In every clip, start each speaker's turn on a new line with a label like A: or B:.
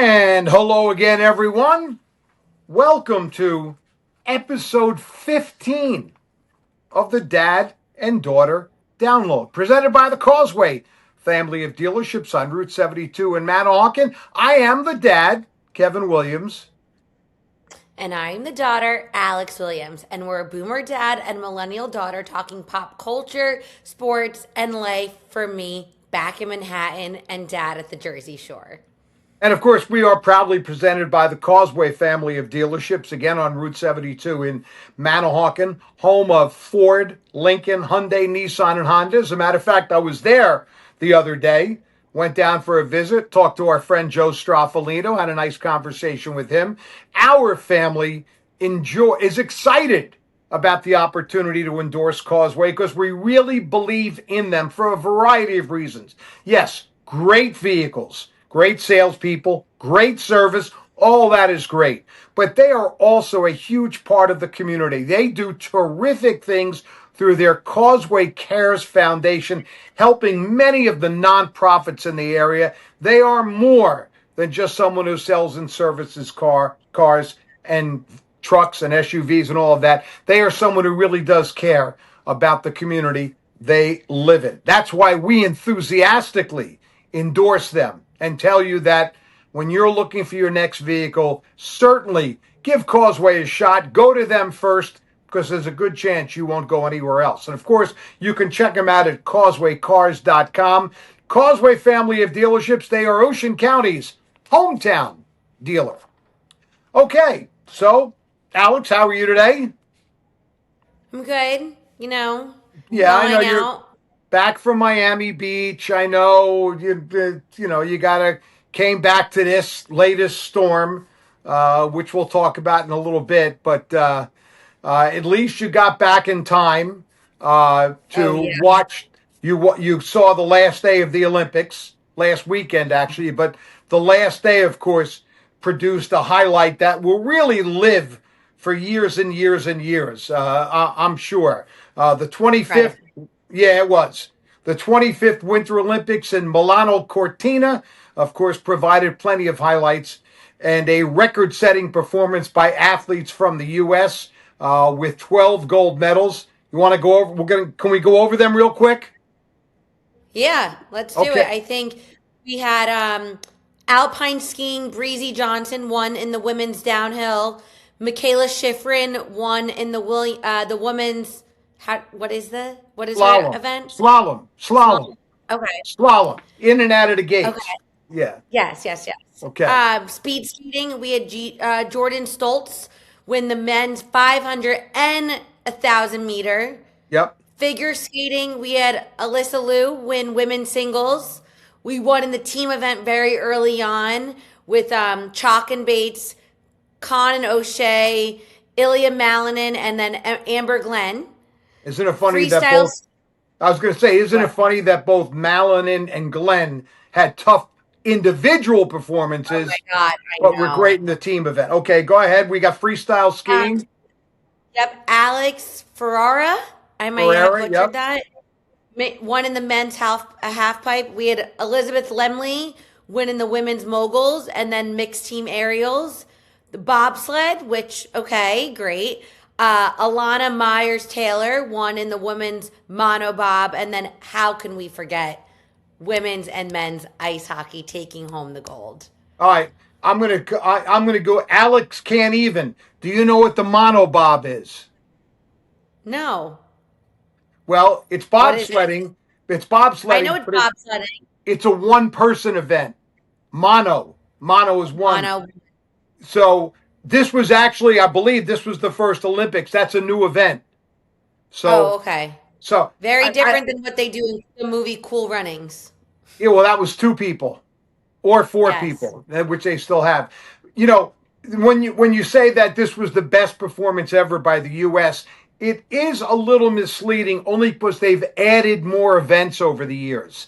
A: And hello again, everyone. Welcome to episode 15 of the Dad and Daughter Download, presented by the Causeway family of dealerships on Route 72 in Manahawkin. I am the dad, Kevin Williams.
B: And I'm the daughter, Alex Williams, and we're a boomer dad and millennial daughter talking pop culture, sports, and life for me back in Manhattan and dad at the Jersey Shore.
A: And of course, we are proudly presented by the Causeway family of dealerships, again on Route 72 in Manahawkin, home of Ford, Lincoln, Hyundai, Nissan, and Honda. As a matter of fact, I was there the other day, went down for a visit, talked to our friend Joe Straffolino, had a nice conversation with him. Our family is excited about the opportunity to endorse Causeway because we really believe in them for a variety of reasons. Yes, great vehicles, great salespeople, great service, all that is great. But they are also a huge part of the community. They do terrific things through their Causeway Cares Foundation, helping many of the nonprofits in the area. They are more than just someone who sells and services cars and trucks and SUVs and all of that. They are someone who really does care about the community they live in. That's why we enthusiastically endorse them and tell you that when you're looking for your next vehicle, certainly give Causeway a shot. Go to them first because there's a good chance you won't go anywhere else. And of course, you can check them out at causewaycars.com. Causeway family of dealerships, they are Ocean County's hometown dealer. Okay, so Alex, how are you today?
B: I'm good,
A: Yeah, I know
B: going
A: you're
B: out.
A: back from Miami Beach. I know you gotta came back to this latest storm, which we'll talk about in a little bit. But at least you got back in time
B: Oh,
A: to
B: yeah.
A: watch. You saw the last day of the Olympics last weekend, actually, but the last day, of course, produced a highlight that will really live for years and years and years. I'm sure. The 25th,
B: Incredible.
A: yeah, it was. The 25th Winter Olympics in Milano Cortina, of course, provided plenty of highlights and a record setting performance by athletes from the U.S. With 12 gold medals. You want to go over? Can we go over them real quick?
B: Yeah, let's do it.
A: Okay.
B: I think we had alpine skiing. Breezy Johnson won in the women's downhill. Michaela Schifrin won in the women's. What is her
A: Slalom.
B: event?
A: Slalom. Slalom.
B: Slalom. Okay.
A: Slalom. In and out of the
B: Okay.
A: gates. Yeah.
B: Yes. Yes. Yes.
A: Okay.
B: Speed skating. We had Jordan Stoltz win the men's 500 and 1,000 meter.
A: Yep.
B: Figure skating, we had Alyssa Liu win women's singles. We won in the team event very early on with Chalk and Bates, Khan and O'Shea, Ilya Malinin, and then Amber Glenn.
A: Isn't it funny that
B: Freestyle.
A: both, I was going to say, isn't it
B: What?
A: funny that both Malin and Glenn had tough individual
B: Oh my
A: performances,
B: God, I
A: but were
B: know.
A: great in the team event? Okay, go ahead. We got freestyle
B: Um,
A: skiing.
B: yep, Alex Ferrara. I might have
A: Ferrari.
B: butchered
A: Yep.
B: that. One in the men's half pipe. We had Elizabeth Lemley winning the women's moguls and then mixed team aerials. The bobsled, which okay, great. Alana Myers Taylor won in the women's monobob, and then how can we forget women's and men's ice hockey taking home the gold?
A: All right. I'm gonna go. Alex can't even. Do you know what the monobob is?
B: No,
A: Well, it's
B: what is it?
A: bobsledding. It's
B: I know
A: bobsledding,
B: it's
A: but
B: bobsledding.
A: it's a one person event. Mono. Mono is one.
B: Mono.
A: So this was actually, I believe, this was the first Olympics. That's a new event.
B: Oh,
A: So,
B: okay.
A: so
B: Very
A: I
B: different than what they do in the movie Cool Runnings.
A: yeah, well, that was two people or four
B: Yes.
A: people, which they still have. You know, when you say that this was the best performance ever by the U.S., it is a little misleading, only because they've added more events over the years.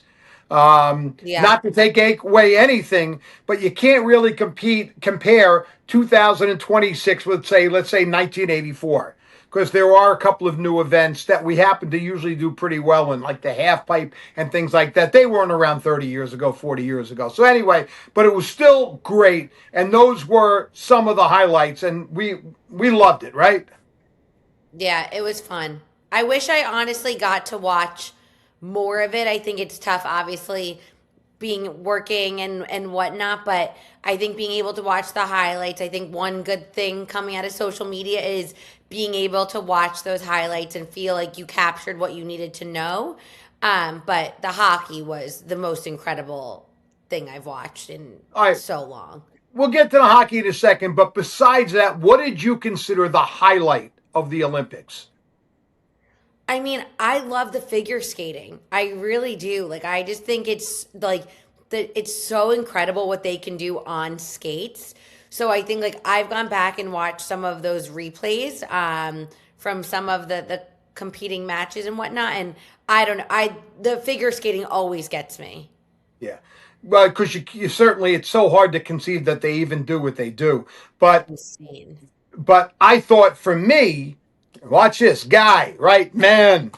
B: Yeah.
A: Not to take away anything, but you can't really compare 2026 with, say, let's say 1984, because there are a couple of new events that we happen to usually do pretty well in, like the half pipe and things like that. They weren't around 30 years ago, 40 years ago. So anyway, but it was still great, and those were some of the highlights, and we loved it, right?
B: Yeah, it was fun. I wish I honestly got to watch more of it. I think it's tough, obviously, being working and whatnot, but I think being able to watch the highlights, I think one good thing coming out of social media is being able to watch those highlights and feel like you captured what you needed to know. But the hockey was the most incredible thing I've watched in
A: All right,
B: so long.
A: we'll get to the hockey in a second, but besides that, what did you consider the highlight of the Olympics?
B: I mean, I love the figure skating. I really do. Like, I just think it's like it's so incredible what they can do on skates. So I think like I've gone back and watched some of those replays from some of the competing matches and whatnot, and I don't know. I the figure skating always gets me.
A: Yeah. Well, because you certainly, it's so hard to conceive that they even do what they do. But
B: Insane.
A: I thought for me, watch this guy, right? Man,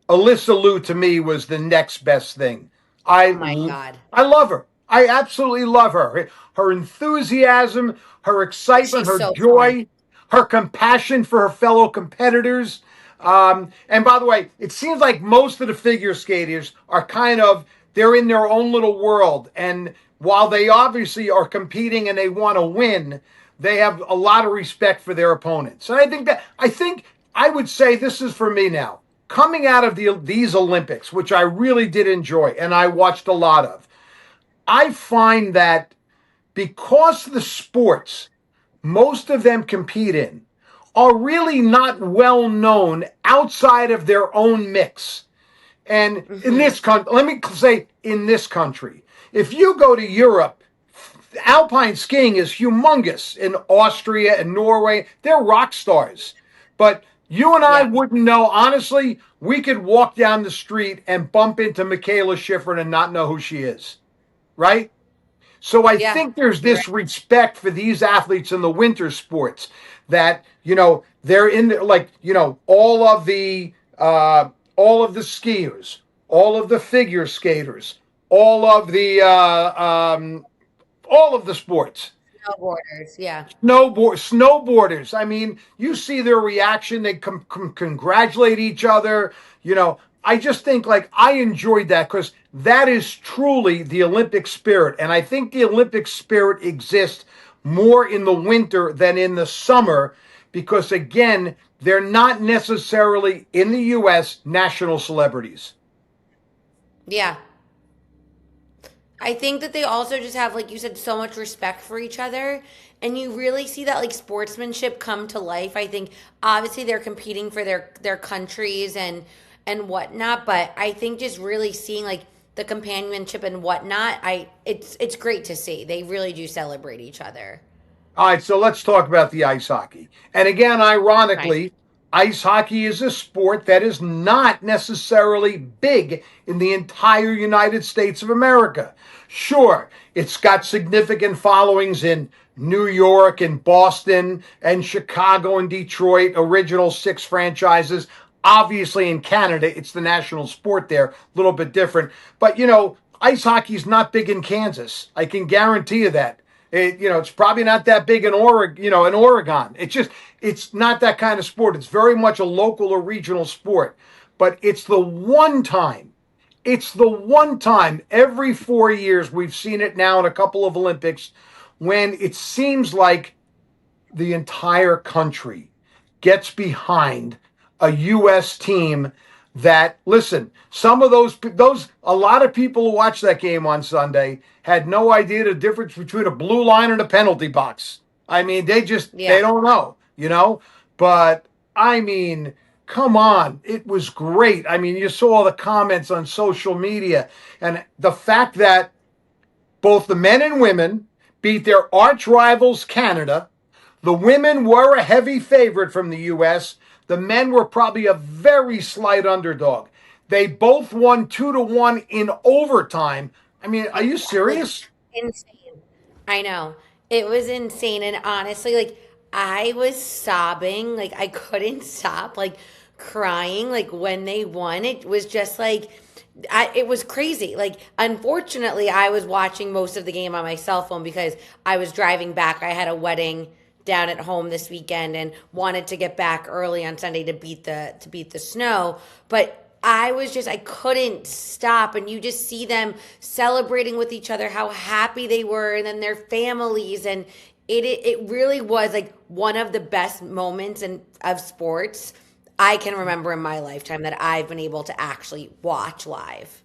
A: Alyssa Liu to me was the next best thing.
B: Oh my God.
A: I love her. I absolutely love her. Her enthusiasm, her excitement,
B: She's
A: her
B: so fun.
A: joy, her compassion for her fellow competitors. And by the way, it seems like most of the figure skaters are kind of, they're in their own little world. And while they obviously are competing and they want to win, they have a lot of respect for their opponents. And I think I would say this is for me now. Coming out of these Olympics, which I really did enjoy and I watched a lot of, I find that because the sports most of them compete in are really not well known outside of their own mix. And in
B: Hmm.
A: this country, let me say in this country, if you go to Europe, alpine skiing is humongous in Austria and Norway. They're rock stars. But you and I
B: Yeah.
A: wouldn't know. Honestly, we could walk down the street and bump into Michaela Schifrin and not know who she is, right? So I
B: Yeah.
A: think there's
B: You're
A: this
B: right.
A: respect for these athletes in the winter sports that they're in the, like all of the skiers, all of the figure skaters, all of the all of the sports.
B: Snowboarders. Yeah.
A: Snowboarders. I mean, you see their reaction. They congratulate each other. I just think like I enjoyed that because that is truly the Olympic spirit, and I think the Olympic spirit exists more in the winter than in the summer because again, they're not necessarily in the U.S. national celebrities.
B: Yeah. I think that they also just have, like you said, so much respect for each other. And you really see that like sportsmanship come to life. I think obviously they're competing for their countries and whatnot, but I think just really seeing like the companionship and whatnot, it's great to see. They really do celebrate each other.
A: All right, so let's talk about the ice hockey. And again,
B: Right.
A: ironically, ice hockey is a sport that is not necessarily big in the entire United States of America. Sure, it's got significant followings in New York and Boston and Chicago and Detroit, original six franchises. Obviously, in Canada, it's the national sport there, a little bit different. But, ice hockey is not big in Kansas. I can guarantee you that. It's probably not that big in Oregon. It's not that kind of sport. It's very much a local or regional sport. But it's the one time every 4 years we've seen it now in a couple of Olympics when it seems like the entire country gets behind a U.S. team that, listen, some of a lot of people who watched that game on Sunday had no idea the difference between a blue line and a penalty box. I mean, they
B: Yeah.
A: don't know. But I mean, come on, it was great. I mean, you saw the comments on social media and the fact that both the men and women beat their arch rivals, Canada. The women were a heavy favorite from the U.S. The men were probably a very slight underdog. They both won 2-1 in overtime. I mean, are you
B: Like
A: serious?
B: insane. I know. It was insane. And honestly, like I was sobbing, like I couldn't stop, like crying, like when they won. It was just like it was crazy. Like unfortunately, I was watching most of the game on my cell phone because I was driving back. I had a wedding down at home this weekend and wanted to get back early on Sunday to beat the snow, but I couldn't stop. And you just see them celebrating with each other, how happy they were, and then their families. And it really was like one of the best moments of sports I can remember in my lifetime that I've been able to actually watch live.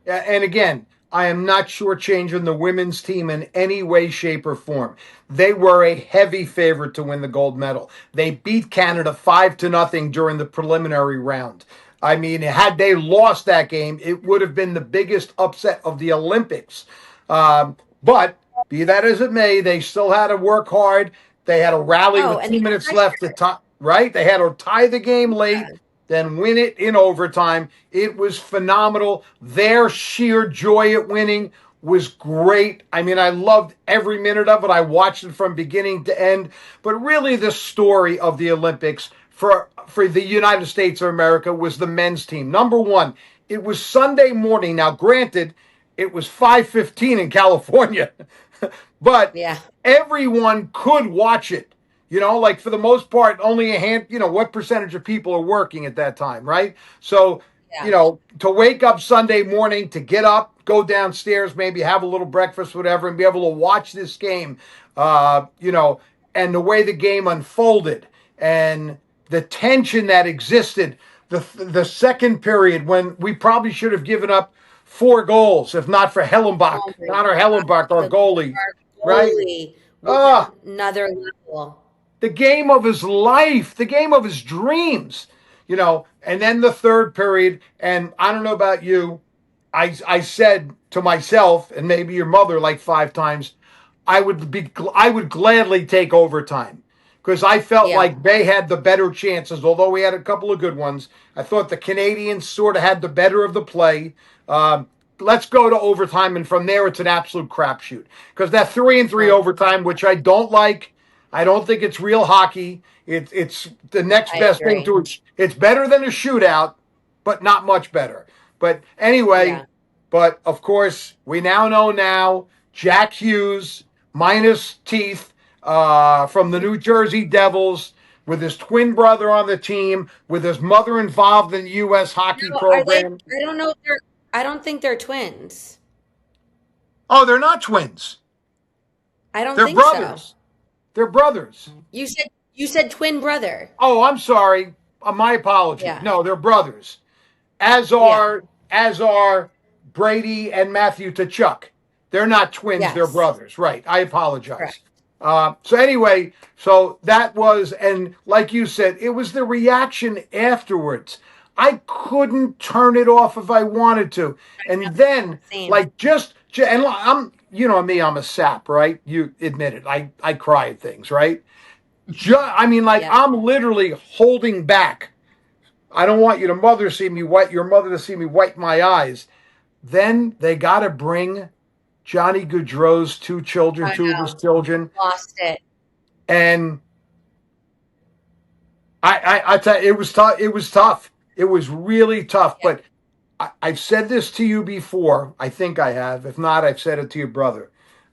A: And again, I am not shortchanging the women's team in any way, shape, or form. They were a heavy favorite to win the gold medal. They beat Canada 5-0 during the preliminary round. I mean, had they lost that game, it would have been the biggest upset of the Olympics. But be that as it may, they still had to work hard. They had to rally
B: Oh,
A: with
B: and
A: 2 minutes left to tie, right? They had to tie the game late,
B: yeah.
A: then win it in overtime. It was phenomenal. Their sheer joy at winning was great. I mean, I loved every minute of it. I watched it from beginning to end. But really, the story of the Olympics for the United States of America was the men's team. Number one, it was Sunday morning. Now, granted, it was 5:15 in California, but
B: Yeah.
A: everyone could watch it. Like for the most part, only a hand, what percentage of people are working at that time, right? So,
B: Yeah.
A: to wake up Sunday morning, to get up, go downstairs, maybe have a little breakfast, whatever, and be able to watch this game, and the way the game unfolded and the tension that existed, the second period when we probably should have given up 4 goals, if not for Hellenbach,
B: Oh my
A: Connor Hellenbach, our
B: God.
A: goalie,
B: Our
A: right?
B: goalie was
A: Ah,
B: another level.
A: the game of his life, the game of his dreams, And then the third period, and I don't know about you, I said to myself and maybe your mother like 5 times, I would gladly take overtime because I felt
B: Yeah.
A: like they had the better chances. Although we had a couple of good ones, I thought the Canadians sort of had the better of the play. Let's go to overtime, and from there it's an absolute crapshoot because that 3-3
B: Oh,
A: overtime, which I don't like. I don't think it's real hockey. It's the next
B: I
A: best thing
B: agree.
A: to it. It's better than a shootout, but not much better. But anyway,
B: Yeah.
A: but of course, we know Jack Hughes, minus teeth, from the New Jersey Devils, with his twin brother on the team, with his mother involved in the U.S. hockey
B: No, are they?
A: program.
B: I don't know if they're. I don't think they're twins.
A: Oh, they're not twins.
B: I don't
A: They're
B: think so.
A: brothers. They're brothers.
B: You said twin brother.
A: Oh, I'm sorry. My apology.
B: Yeah.
A: No, they're brothers. As
B: Yeah.
A: are as are Brady and Matthew Tkachuk. They're not twins, they're
B: Yes.
A: brothers. Right. I apologize.
B: Correct.
A: So anyway, so that was, and like you said, it was the reaction afterwards. I couldn't turn it off if I wanted to. And then,
B: Same.
A: like, and me, I'm a sap, right? You admit it. I cry at things, right? I mean, like,
B: Yeah.
A: I'm literally holding back. I don't want your mother to see me wipe my eyes. Then they got to bring Johnny Gaudreau's two
B: I
A: of his
B: know.
A: children,
B: Lost it.
A: and I tell you, it was tough. It was tough. It was really tough.
B: Yeah.
A: But I've said this to you before. I think I have. If not, I've said it to your brother.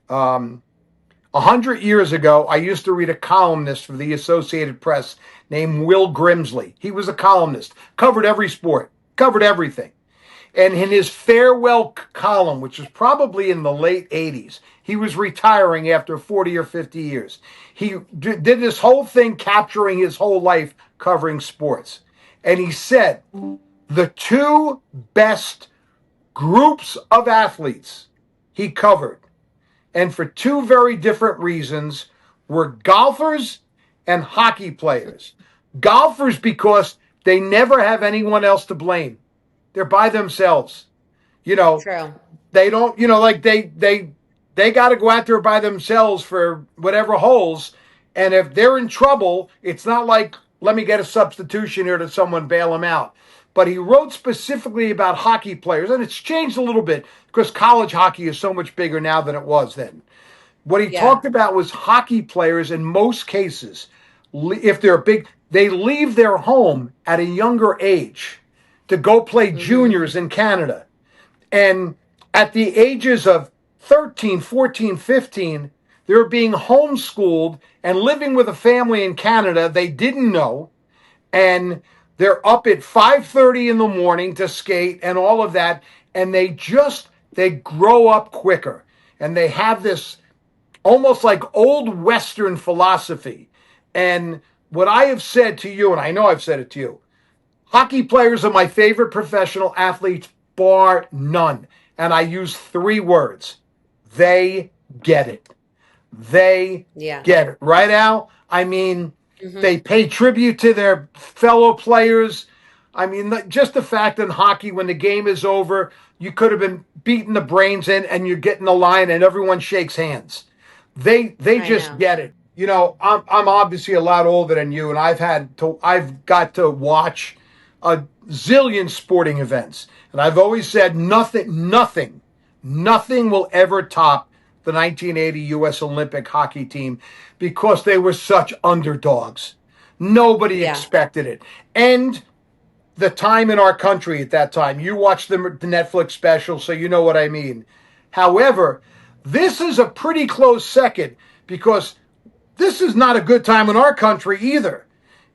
A: 100 years ago, I used to read a columnist for the Associated Press named Will Grimsley. He was a columnist, covered every sport, covered everything. And in his farewell column, which was probably in the late 80s, he was retiring after 40 or 50 years. He did this whole thing capturing his whole life covering sports. And he said the two best groups of athletes he covered, and for two very different reasons, were golfers and hockey players. Golfers because they never have anyone else to blame. They're by themselves.
B: True.
A: They don't, like they got to go out there by themselves for whatever holes. And if they're in trouble, it's not like, let me get a substitution here to someone bail them out. But he wrote specifically about hockey players, and it's changed a little bit because college hockey is so much bigger now than it was then. What he
B: Yeah.
A: talked about was hockey players in most cases if they're big, they leave their home at a younger age to go play juniors in Canada. And at the ages of 13, 14, 15, they're being homeschooled and living with a family in Canada they didn't know. And they're up at 5:30 in the morning to skate and all of that. And they grow up quicker. And they have this almost like old Western philosophy. And what I have said to you, and I know I've said it to you, hockey players are my favorite professional athletes, bar none. And I use 3 words. They get it. They get it. Right, Al? I mean, they pay tribute to their fellow players. I mean, just the fact in hockey, when the game is over, you could have been beating the brains in and you get in the line and everyone shakes hands. They just get it. You know, I'm obviously a lot older than you, and I've got to watch a zillion sporting events. And I've always said nothing will ever top the 1980 U.S. Olympic hockey team because they were such underdogs. Nobody expected it. And the time in our country at that time, you watched the Netflix special, so you know what I mean. However, this is a pretty close second because this is not a good time in our country either.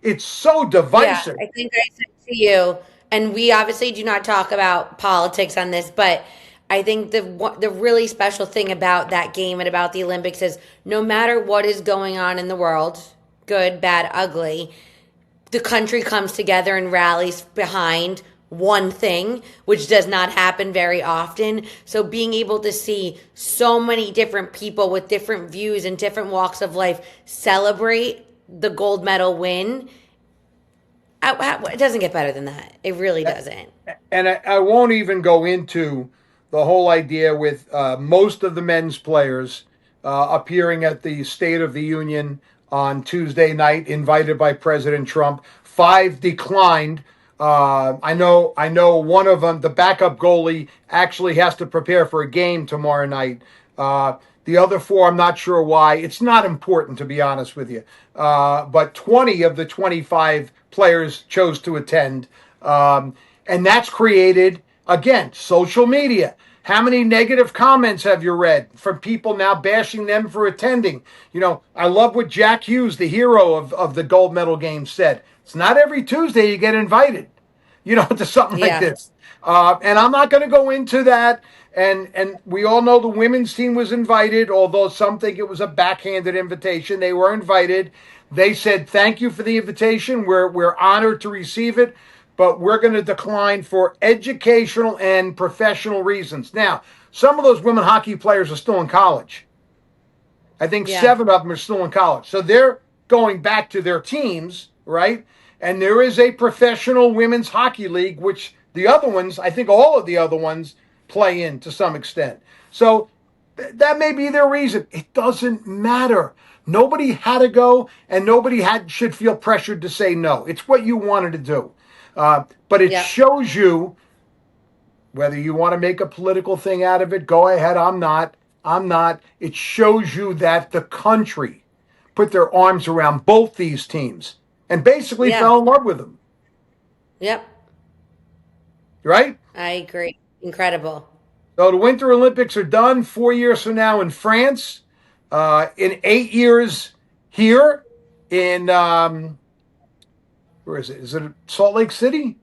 A: It's so divisive.
B: Yeah, I think I said to you, and we obviously do not talk about politics on this, but I think the really special thing about that game and about the Olympics is no matter what is going on in the world, good, bad, ugly, the country comes together and rallies behind one thing, which does not happen very often. So being able to see so many different people with different views and different walks of life celebrate the gold medal win, it doesn't get better than that. It really doesn't.
A: And I won't even go into the whole idea with most of the men's players appearing at the State of the Union on Tuesday night, invited by President Trump. 5 declined. I know one of them, the backup goalie, actually has to prepare for a game tomorrow night. The other 4, I'm not sure why. It's not important, to be honest with you. But 20 of the 25 players chose to attend. And that's created, again, social media. How many negative comments have you read from people now bashing them for attending? You know, I love what Jack Hughes, the hero of the gold medal game, said. It's not every Tuesday you get invited, you know, to something like this. And I'm not going to go into that. And we all know the women's team was invited, although some think it was a backhanded invitation. They were invited. They said, thank you for the invitation. We're honored to receive it, but we're going to decline for educational and professional reasons. Now, some of those women hockey players are still in college. I think 7 of them are still in college. So they're going back to their teams, right? And there is a professional women's hockey league, which the other ones, I think all of the other ones, play in to some extent. So that may be their reason. It doesn't matter. Nobody had to go, and nobody should feel pressured to say no. It's what you wanted to do. But it shows you, whether you want to make a political thing out of it, go ahead. I'm not. It shows you that the country put their arms around both these teams and basically fell in love with them.
B: Yep.
A: Right?
B: I agree. Incredible.
A: So the Winter Olympics are done 4 years from now in France, in 8 years here in, where is it? Is it Salt Lake City?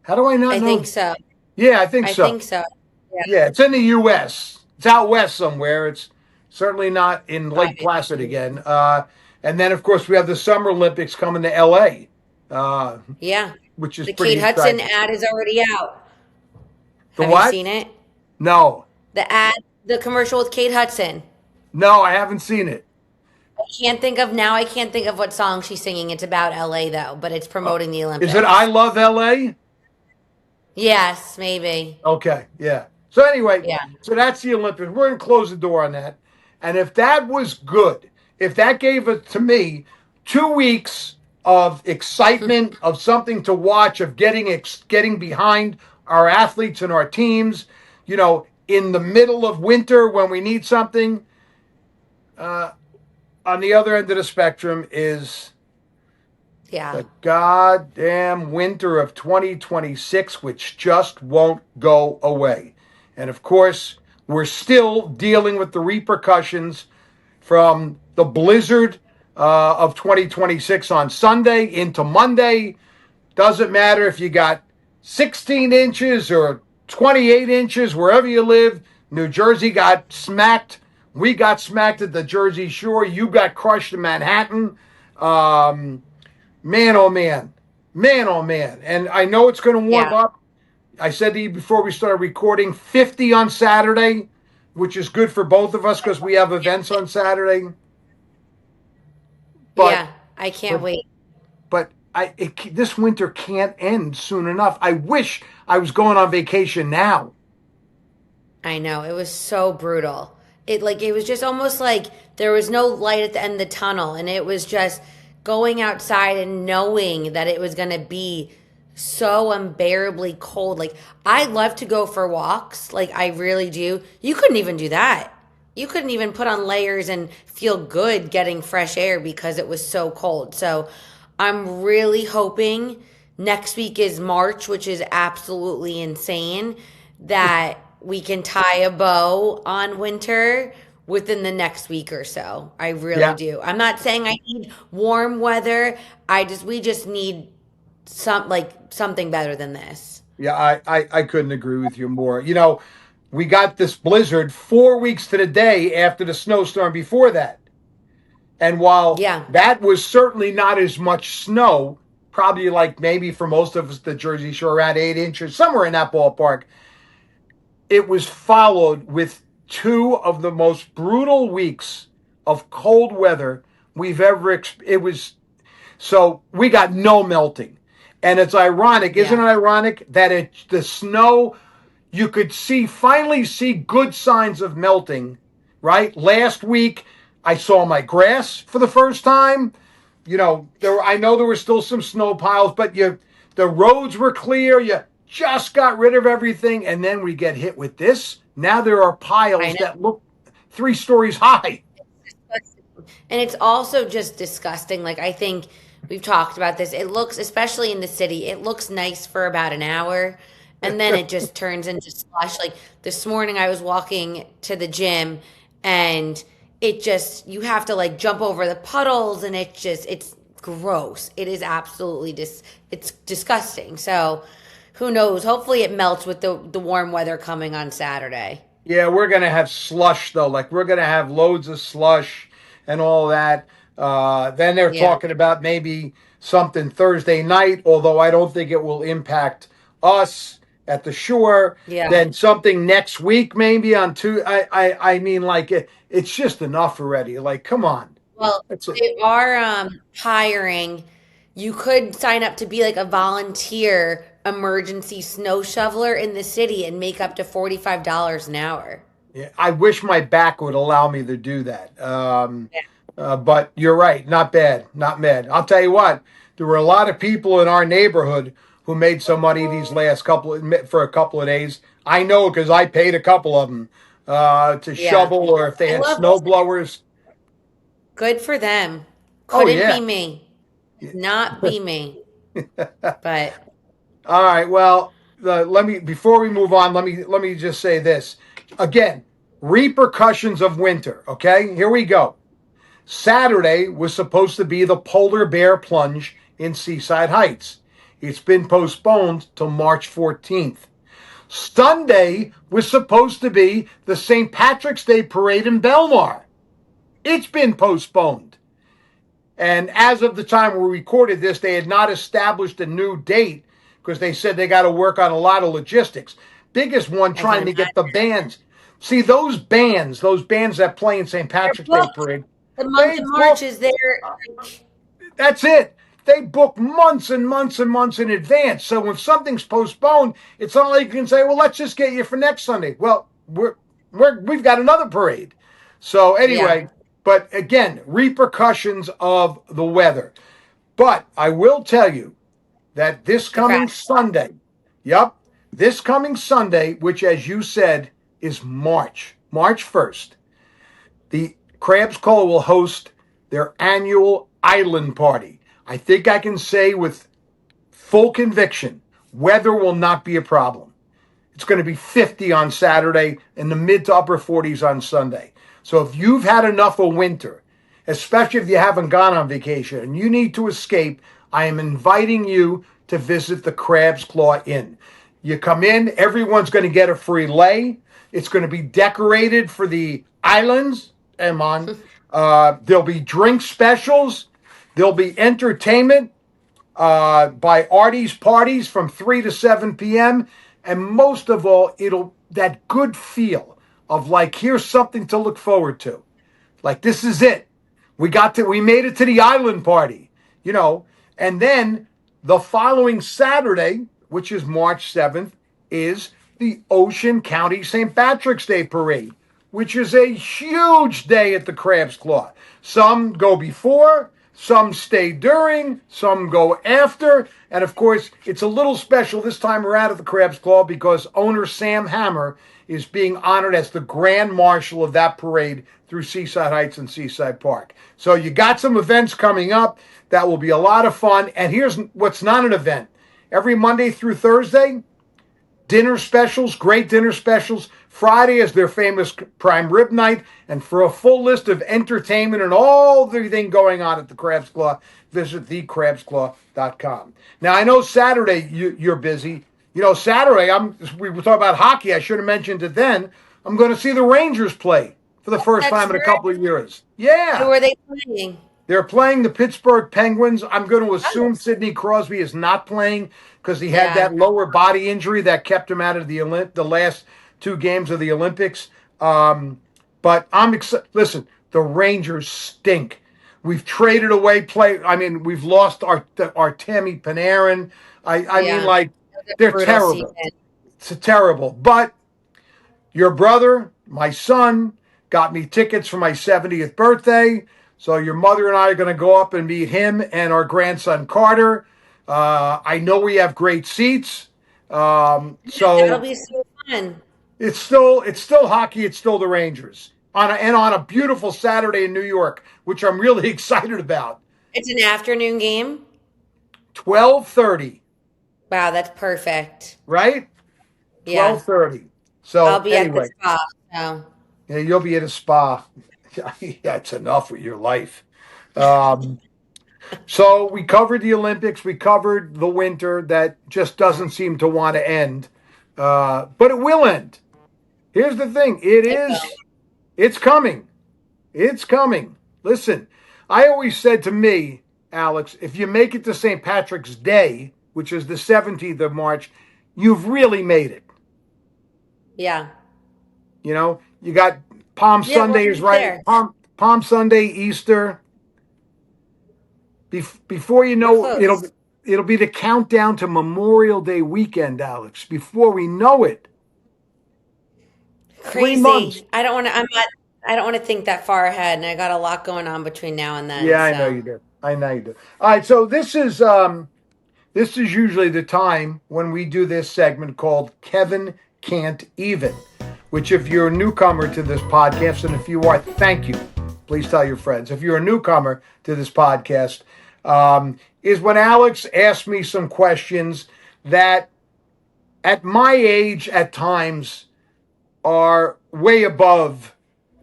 A: How do I not know?
B: I think so.
A: Yeah, I think so.
B: I think so.
A: Yeah, it's in the U.S. It's out west somewhere. It's certainly not in Lake Placid again. And then, of course, we have the Summer Olympics coming to L.A. Which is
B: the
A: pretty
B: Kate Hudson
A: exciting.
B: ad is already out.
A: The
B: Have
A: what?
B: you seen it?
A: No.
B: The commercial with Kate Hudson.
A: No, I haven't seen it.
B: I can't think of what song she's singing. It's about LA though, but it's promoting the Olympics.
A: Is it I Love L.A.?
B: Yes, maybe.
A: Okay, yeah. So anyway, so that's the Olympics. We're going to close the door on that. And if that was good, if that gave it to me 2 weeks of excitement, of something to watch, of getting behind our athletes and our teams, you know, in the middle of winter when we need something, on the other end of the spectrum is
B: Yeah.
A: The goddamn winter of 2026, which just won't go away. And of course, we're still dealing with the repercussions from the blizzard of 2026 on Sunday into Monday. Doesn't matter if you got 16 inches or 28 inches, wherever you live. New Jersey got smacked. We got smacked at the Jersey Shore. You got crushed in Manhattan. Um, Man, oh man, man, oh man. And I know it's going to warm
B: Yeah.
A: up. I said to you before we started recording, 50 on Saturday, which is good for both of us because we have events on Saturday. But
B: Yeah. I can't
A: but
B: wait.
A: this winter can't end soon enough. I wish I was going on vacation now.
B: I know. It was so brutal. It was just almost like there was no light at the end of the tunnel, and it was just going outside and knowing that it was going to be so unbearably cold. Like, I love to go for walks, like I really do. You couldn't even do that. You couldn't even put on layers and feel good getting fresh air because it was so cold. So, I'm really hoping next week is March, which is absolutely insane, that we can tie a bow on winter within the next week or so. I really
A: Yeah,
B: do. I'm not saying I need warm weather. We just need something better than this.
A: yeah, I couldn't agree with you more. You know, we got this blizzard 4 weeks to the day after the snowstorm before that. And while
B: Yeah.
A: that was certainly not as much snow, probably like maybe for most of us, the Jersey Shore, around 8 inches, somewhere in that ballpark, it was followed with two of the most brutal weeks of cold weather we've ever experienced. It was so we got no melting. And it's ironic, isn't
B: Yeah.
A: it ironic that the snow you could finally see good signs of melting, right? Last week I saw my grass for the first time. You know, I know there were still some snow piles, but the roads were clear. You just got rid of everything, and then we get hit with this. Now there are
B: I
A: piles
B: know.
A: that look 3 stories high.
B: And it's also just disgusting. Like, I think we've talked about this. It looks, especially in the city, it looks nice for about an hour, and then it just turns into slush. Like this morning, I was walking to the gym, and you have to like jump over the puddles, and it's gross. It is absolutely it's disgusting. So who knows? Hopefully, it melts with the warm weather coming on Saturday.
A: Yeah, we're gonna have slush though. Like we're gonna have loads of slush and all that. Then they're
B: Yeah.
A: talking about maybe something Thursday night, although I don't think it will impact us at the shore.
B: Yeah.
A: Then something next week, maybe on two. I mean, like it's just enough already. Like, come on.
B: Well,
A: That's it.
B: they are hiring. You could sign up to be like a volunteer emergency snow shoveler in the city and make up to $45 an hour.
A: Yeah, I wish my back would allow me to do that.
B: Yeah.
A: But you're right, not bad, not bad. I'll tell you what, there were a lot of people in our neighborhood who made some money these last for a couple of days. I know because I paid a couple of them to
B: Yeah.
A: shovel, or if they
B: I
A: had
B: love
A: snow
B: this.
A: blowers.
B: Good for them.
A: Oh
B: Couldn't
A: yeah.
B: be me. Not be me. But
A: All right. Well, let me before we move on. Let me just say this again. Repercussions of winter. Okay, here we go. Saturday was supposed to be the polar bear plunge in Seaside Heights. It's been postponed till March 14th. Sunday was supposed to be the St. Patrick's Day parade in Belmar. It's been postponed. And as of the time we recorded this, they had not established a new date because they said they got to work on a lot of logistics. Biggest one
B: I can
A: trying to get the
B: imagine.
A: bands. See, those bands that play in St.
B: They're
A: Patrick's Day
B: booked.
A: parade,
B: The month
A: they
B: of
A: book.
B: March is their like,
A: That's it. They book months and months and months in advance. So when something's postponed, it's not like you can say, "Well, let's just get you for next Sunday." Well, we've got another parade. So
B: yeah.
A: anyway, but again, repercussions of the weather. But I will tell you that this
B: The crap.
A: coming Sunday, yep, this coming Sunday, which as you said is March 1st, the Crabs Cove will host their annual island party. I think I can say with full conviction, weather will not be a problem. It's going to be 50 on Saturday and the mid to upper 40s on Sunday. So if you've had enough of winter, especially if you haven't gone on vacation and you need to escape, I am inviting you to visit the Crab's Claw Inn. You come in, everyone's going to get a free lay. It's going to be decorated for the islands. There'll be drink specials. There'll be entertainment by Artie's Parties from 3 to 7 p.m. And most of all, it'll that good feel of like, here's something to look forward to. Like, this is it. We made it to the island party, and then the following Saturday, which is March 7th, is the Ocean County St. Patrick's Day Parade, which is a huge day at the Crab's Claw. Some go before, some stay during, some go after. And of course, it's a little special this time around at the Crab's Claw because owner Sam Hammer is being honored as the Grand Marshal of that parade through Seaside Heights and Seaside Park. So you got some events coming up that will be a lot of fun. And here's what's not an event. Every Monday through Thursday, dinner specials, great dinner specials. Friday is their famous prime rib night. And for a full list of entertainment and all the thing going on at the Crab's Claw, visit thecrabsclaw.com. Now, I know Saturday you're busy. Saturday, we were talking about hockey. I should have mentioned it then. I'm going to see the Rangers play for the first time in a couple of years. Yeah.
B: Who are they playing?
A: They're playing the Pittsburgh Penguins. I'm going to assume Sidney Crosby is not playing because he had that lower body injury that kept him out of the last 2 games of the Olympics. But I'm excited. Listen, the Rangers stink. We've traded away we've lost our Tammy Panarin. They're terrible. It's terrible. But your brother, my son, got me tickets for my 70th birthday. So your mother and I are going to go up and meet him and our grandson Carter. I know we have great seats. So
B: that'll be so fun.
A: It's still hockey. It's still the Rangers on a beautiful Saturday in New York, which I'm really excited about.
B: It's an afternoon game.
A: 12:30.
B: Wow, that's perfect.
A: Right?
B: Yeah.
A: 12:30. So
B: I'll be
A: anyway,
B: at the spa. So.
A: Yeah, you'll be at a spa. That's enough with your life. So we covered the Olympics. We covered the winter that just doesn't seem to want to end. But it will end. Here's the thing. It's coming. It's coming. Listen, I always said to me, Alex, if you make it to St. Patrick's Day, which is the 17th of March, you've really made it.
B: Yeah.
A: You got Palm Sunday is right. Palm Sunday, Easter. Before you know, it'll be the countdown to Memorial Day weekend, Alex. Before we know it,
B: crazy.
A: 3 months.
B: I don't want to think that far ahead, and I got a lot going on between now and then.
A: Yeah, so. I know you do. All right, so this is usually the time when we do this segment called Kevin Can't Even, which if you're a newcomer to this podcast, and if you are, thank you. Please tell your friends. If you're a newcomer to this podcast, is when Alex asks me some questions that at my age at times are way above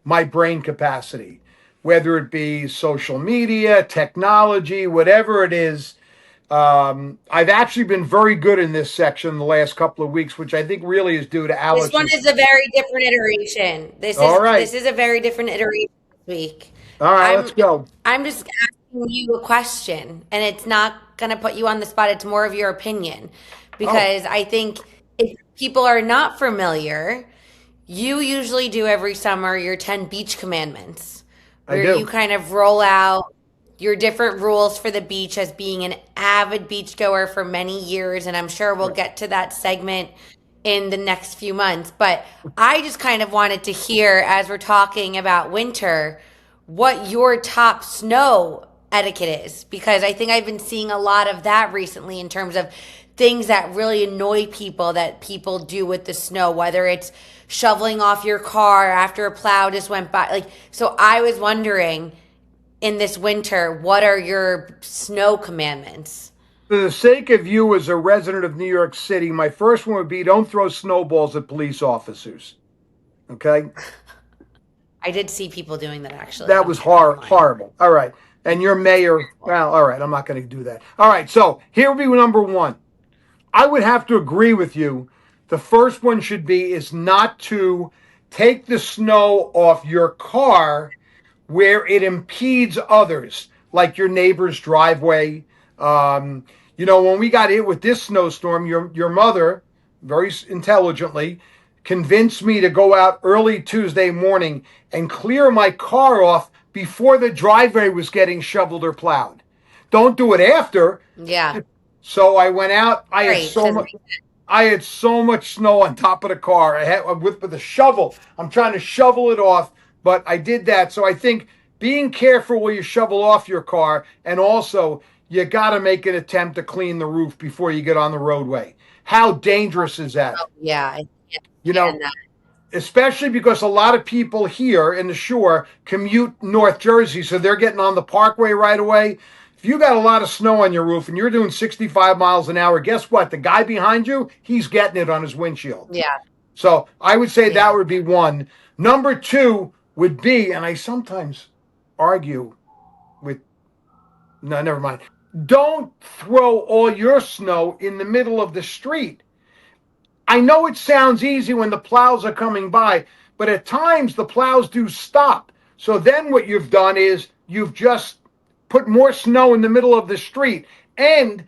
A: my brain capacity, whether it be social media, technology, whatever it is. I've actually been very good in this section the last couple of weeks, which I think really is due to Alex.
B: This one is a very different iteration. This is a very different iteration this week.
A: All right, let's go.
B: I'm just asking you a question, and it's not going to put you on the spot. It's more of your opinion, because I think if people are not familiar, you usually do every summer your 10 beach commandments, where you kind of roll out your different rules for the beach as being an avid beachgoer for many years. And I'm sure we'll get to that segment in the next few months. But I just kind of wanted to hear, as we're talking about winter, what your top snow etiquette is, because I think I've been seeing a lot of that recently in terms of things that really annoy people that people do with the snow, whether it's shoveling off your car after a plow just went by. So I was wondering, in this winter, what are your snow commandments?
A: For the sake of you as a resident of New York City, my first one would be don't throw snowballs at police officers. Okay?
B: I did see people doing that actually
A: That was
B: online.
A: horrible. All right. And your mayor, well, all right, I'm not going to do that. All right, so here would be number one. I would have to agree with you. The first one should be is not to take the snow off your car where it impedes others, like your neighbor's driveway. When we got hit with this snowstorm, your mother, very intelligently, convinced me to go out early Tuesday morning and clear my car off before the driveway was getting shoveled or plowed. Don't do it after.
B: Yeah.
A: So I went out. I had
B: Right.
A: so much. I had so much snow on top of the car. I had with a shovel. I'm trying to shovel it off, but I did that. So I think being careful where you shovel off your car, and also you got to make an attempt to clean the roof before you get on the roadway. How dangerous is that?
B: Yeah. I can't
A: You know,
B: stand that.
A: especially because a lot of people here in the shore commute North Jersey, so they're getting on the parkway right away. If you got a lot of snow on your roof and you're doing 65 miles an hour, guess what? The guy behind you, he's getting it on his windshield.
B: Yeah.
A: So I would say
B: Yeah.
A: that would be one. Number two would be, and I sometimes argue with, no, never mind. Don't throw all your snow in the middle of the street. I know it sounds easy when the plows are coming by, but at times the plows do stop. So then what you've done is you've just put more snow in the middle of the street. And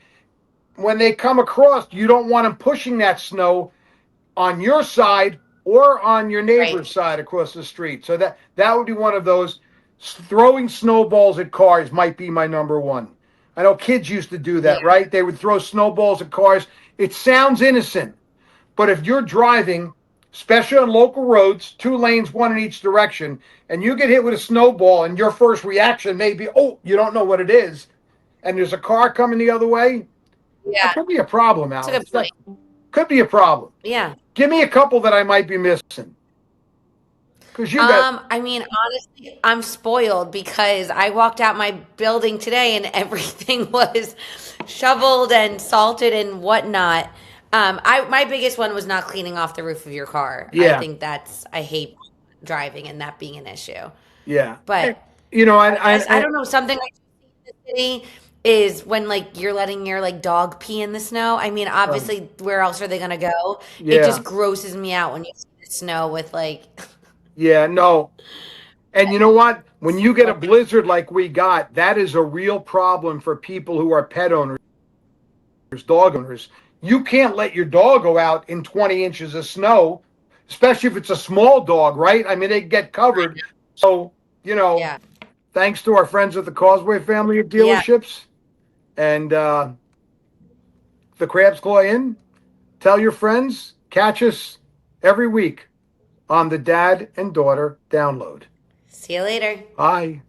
A: when they come across, you don't want them pushing that snow on your side or on your neighbor's side across the street. So that would be one of those. Throwing snowballs at cars might be my number one. I know kids used to do that, right? They would throw snowballs at cars. It sounds innocent. But if you're driving, especially on local roads, 2 lanes, one in each direction, and you get hit with a snowball and your first reaction may be, oh, you don't know what it is, and there's a car coming the other way,
B: Yeah.
A: that could be a problem, Alex.
B: That's a good point.
A: Could be a problem.
B: Yeah.
A: Give me a couple that I might be missing. Because you got,
B: I mean, honestly, I'm spoiled because I walked out my building today and everything was shoveled and salted and whatnot. My biggest one was not cleaning off the roof of your car.
A: Yeah.
B: I think I hate driving and that being an issue.
A: yeah.
B: But
A: I
B: don't know, something I see in the city is when like you're letting your like dog pee in the snow. I mean, obviously, where else are they gonna go?
A: Yeah.
B: It just grosses me out when you see the snow with like.
A: Yeah, no. And you know what? When you get a blizzard like we got, that is a real problem for people who are pet owners, dog owners. You can't let your dog go out in 20 inches of snow, especially if it's a small dog, right? I mean, they get covered. So,
B: Yeah.
A: thanks to our friends at the Causeway family of dealerships and the Crab's Claw Inn, tell your friends, catch us every week on the Dad and Daughter Download.
B: See you later.
A: Bye.